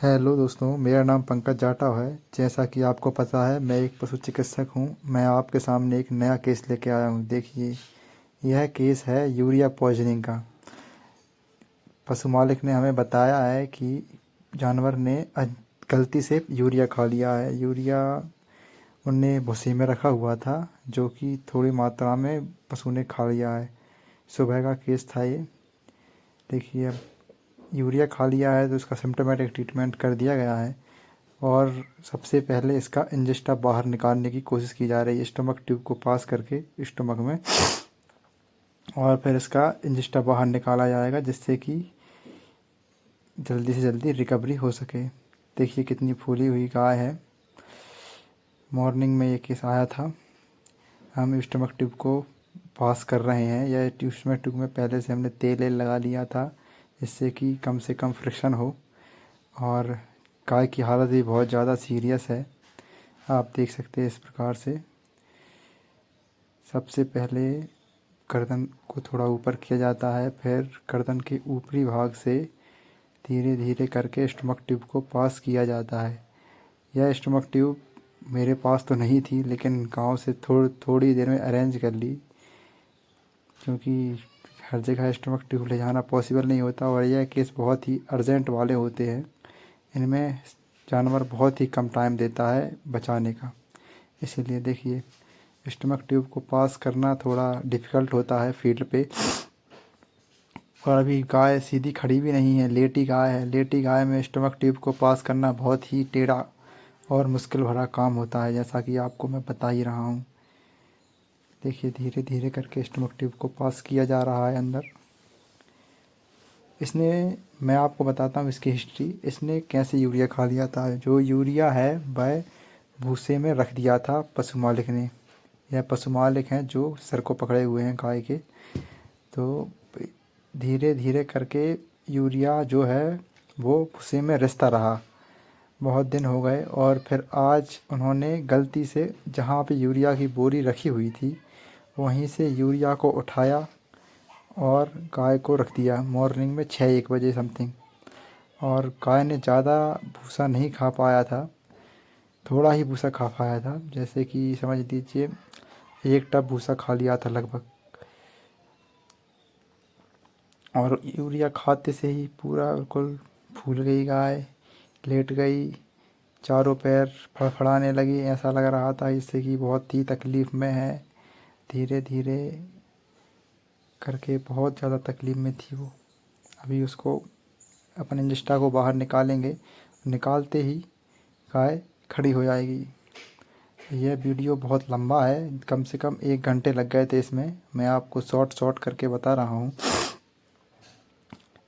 Hello दोस्तों, मेरा नाम पंकज जाटव है। जैसा कि आपको पता है, मैं एक पशु चिकित्सक हूं। मैं आपके सामने एक नया केस लेके आया हूं। देखिए, यह केस है यूरिया पॉइजनिंग का। पशु मालिक ने हमें बताया है कि जानवर ने गलती से यूरिया खा लिया है। यूरिया उनने भूसे में रखा हुआ था, जो कि थोड़ी मात्रा में पशु ने खा लिया है। सुबह का केस था ये। देखिए, अब यूरिया खा लिया है तो उसका सिम्टोमेटिक ट्रीटमेंट कर दिया गया है। और सबसे पहले इसका इंजेस्टा बाहर निकालने की कोशिश की जा रही है, स्टमक ट्यूब को पास करके स्टमक में। और फिर इसका इंजेस्टा बाहर निकाला जाएगा, जिससे कि जल्दी से जल्दी रिकवरी हो सके। देखिए कितनी फूली हुई गाय है। मॉर्निंग में ये केस आया था। हम स्टमक ट्यूब को पास कर रहे हैं। यह स्टमक ट्यूब में पहले से हमने तेल लगा लिया था, जिससे कि कम से कम फ्रिक्शन हो। और गाय की हालत भी बहुत ज़्यादा सीरियस है, आप देख सकते हैं। इस प्रकार से सबसे पहले गर्दन को थोड़ा ऊपर किया जाता है, फिर गर्दन के ऊपरी भाग से धीरे धीरे करके स्टमक ट्यूब को पास किया जाता है। यह स्टमक ट्यूब मेरे पास तो नहीं थी, लेकिन गांव से थोड़ी देर में अरेंज कर ली, क्योंकि हर जगह स्टमक ट्यूब ले जाना पॉसिबल नहीं होता। और यह केस बहुत ही अर्जेंट वाले होते हैं। इनमें जानवर बहुत ही कम टाइम देता है बचाने का। इसीलिए देखिए, स्टमक ट्यूब को पास करना थोड़ा डिफ़िकल्ट होता है फील्ड पे। और अभी गाय सीधी खड़ी भी नहीं है, लेटी गाय है। लेटी गाय में स्टमक ट्यूब को पास करना बहुत ही टेढ़ा और मुश्किल भरा काम होता है, जैसा कि आपको मैं बता ही रहा हूँ। देखिए, धीरे धीरे करके स्टमक ट्यूब को पास किया जा रहा है अंदर। इसने मैं आपको बताता हूँ इसकी हिस्ट्री। इसने कैसे यूरिया खा लिया था। जो यूरिया है वह भूसे में रख दिया था पशु मालिक ने। यह पशु मालिक हैं जो सर को पकड़े हुए हैं गाय के। तो धीरे धीरे करके यूरिया जो है वो भूसे में रिसता रहा। बहुत दिन हो गए और फिर आज उन्होंने गलती से जहाँ पे यूरिया की बोरी रखी हुई थी, वहीं से यूरिया को उठाया और गाय को रख दिया। मॉर्निंग में 6-1 बजे समथिंग। और गाय ने ज़्यादा भूसा नहीं खा पाया था, थोड़ा ही भूसा खा पाया था। जैसे कि समझ लीजिए 1 टब भूसा खा लिया था लगभग। और यूरिया खाते से ही पूरा बिल्कुल फूल गई गाय, लेट गई, चारों पैर फड़फड़ाने लगी। ऐसा लग रहा था इससे कि बहुत ही तकलीफ़ में है। धीरे धीरे करके बहुत ज़्यादा तकलीफ़ में थी वो। अभी उसको अपन इंजेस्टा को बाहर निकालेंगे, निकालते ही गाय खड़ी हो जाएगी। यह वीडियो बहुत लंबा है, कम से कम 1 घंटे लग गए थे इसमें। मैं आपको शॉर्ट शॉर्ट करके बता रहा हूँ।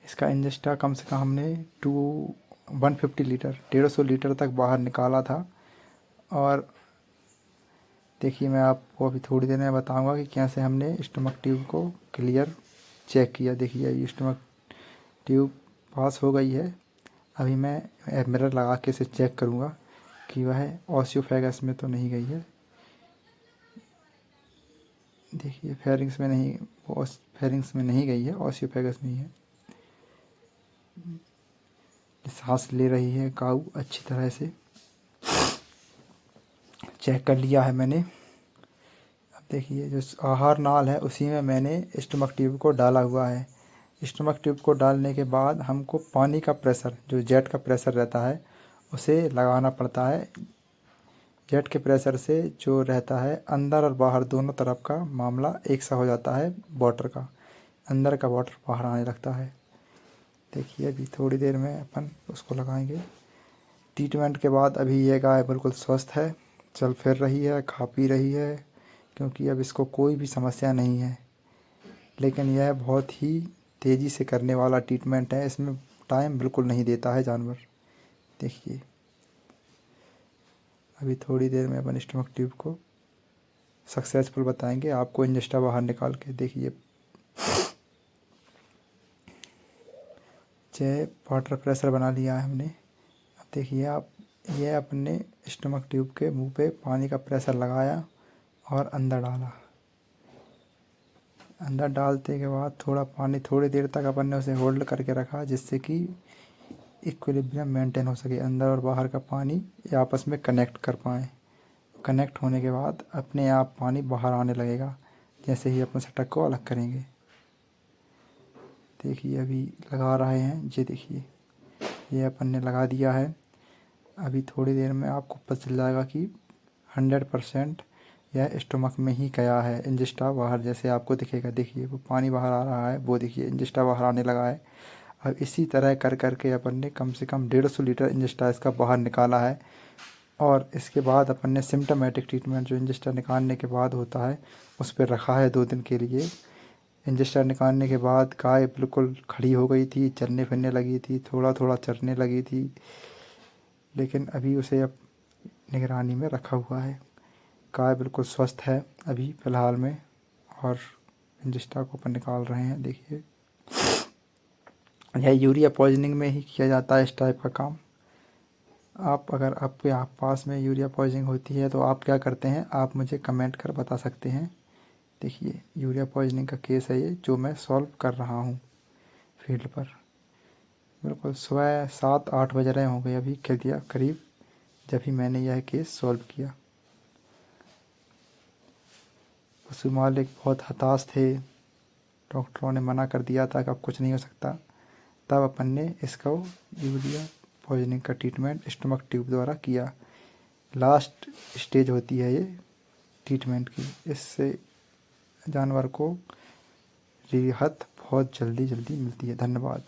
इसका इंजेस्टा कम से कम हमने 150 लीटर 150 लीटर तक बाहर निकाला था। और देखिए, मैं आपको अभी थोड़ी देर में बताऊंगा कि कैसे हमने स्टमक ट्यूब को क्लियर चेक किया। देखिए, ये स्टमक ट्यूब पास हो गई है। अभी मैं मिरर लगा के इसे चेक करूंगा कि वह ऑसियोफेगस में तो नहीं गई है। देखिए, फेरिंग्स में नहीं, फेरिंग्स में नहीं गई है, ऑसियोफेगस में ही है। सांस ले रही है काऊ अच्छी तरह से। चेक कर लिया है मैंने। अब देखिए, जो आहार नाल है उसी में मैंने स्टमक ट्यूब को डाला हुआ है। स्टमक ट्यूब को डालने के बाद हमको पानी का प्रेशर, जो जेट का प्रेशर रहता है, उसे लगाना पड़ता है। जेट के प्रेशर से जो रहता है, अंदर और बाहर दोनों तरफ का मामला एक सा हो जाता है। वाटर का अंदर का वाटर बाहर आने लगता है। देखिए, अभी थोड़ी देर में अपन उसको लगाएंगे। ट्रीटमेंट के बाद अभी ये गाय बिल्कुल स्वस्थ है, चल फिर रही है, खा पी रही है, क्योंकि अब इसको कोई भी समस्या नहीं है। लेकिन यह बहुत ही तेज़ी से करने वाला ट्रीटमेंट है, इसमें टाइम बिल्कुल नहीं देता है जानवर। देखिए, अभी थोड़ी देर में अपन स्टमक ट्यूब को सक्सेसफुल बताएंगे आपको इंजेस्टा बाहर निकाल के। देखिए, वाटर प्रेशर बना लिया है हमने। अब देखिए आप, ये अपने स्टमक ट्यूब के मुंह पे पानी का प्रेशर लगाया और अंदर डाला। अंदर डालते के बाद थोड़ा पानी, थोड़ी देर तक अपन ने उसे होल्ड करके रखा, जिससे कि इक्विलिब्रियम मेंटेन हो सके, अंदर और बाहर का पानी ये आपस में कनेक्ट कर पाएँ। कनेक्ट होने के बाद अपने आप पानी बाहर आने लगेगा जैसे ही अपन सटक को अलग करेंगे। देखिए अभी लगा रहे हैं, ये देखिए ये अपन ने लगा दिया है। अभी थोड़ी देर में आपको पता चल जाएगा कि 100% यह स्टोमक में ही गया है। इंजेस्टा बाहर जैसे आपको दिखेगा, देखिए वो पानी बाहर आ रहा है, वो देखिए इंजेस्टा बाहर आने लगा है। अब इसी तरह कर करके अपन ने कम से कम 150 लीटर इंजेस्टा इसका बाहर निकाला है। और इसके बाद अपन ने सिम्टोमेटिक ट्रीटमेंट जो इंजेस्टर निकालने के बाद होता है उस पर रखा है 2 दिन के लिए। इंजेस्टर निकालने के बाद गाय बिल्कुल खड़ी हो गई थी, चलने फिरने लगी थी, थोड़ा थोड़ा चरने लगी थी, लेकिन अभी उसे अब निगरानी में रखा हुआ है। गाय बिल्कुल स्वस्थ है अभी फ़िलहाल में। और इंजेस्टर को अपन निकाल रहे हैं। देखिए यह यूरिया पॉइजनिंग में ही किया जाता है इस टाइप का काम। आप अगर आपके पास में यूरिया पॉइजनिंग होती है तो आप क्या करते हैं, आप मुझे कमेंट कर बता सकते हैं। देखिए यूरिया पॉइजनिंग का केस है ये जो मैं सॉल्व कर रहा हूँ फील्ड पर। बिल्कुल सुबह 7-8 बज रहे होंगे अभी करीब, जब ही मैंने यह केस सॉल्व किया। पशु मालिक बहुत हताश थे, डॉक्टरों ने मना कर दिया था कि अब कुछ नहीं हो सकता। तब अपन ने इसको यूरिया पॉइजनिंग का ट्रीटमेंट स्टमक ट्यूब द्वारा किया। लास्ट स्टेज होती है ये ट्रीटमेंट की। इससे जानवर को राहत बहुत जल्दी मिलती है। धन्यवाद।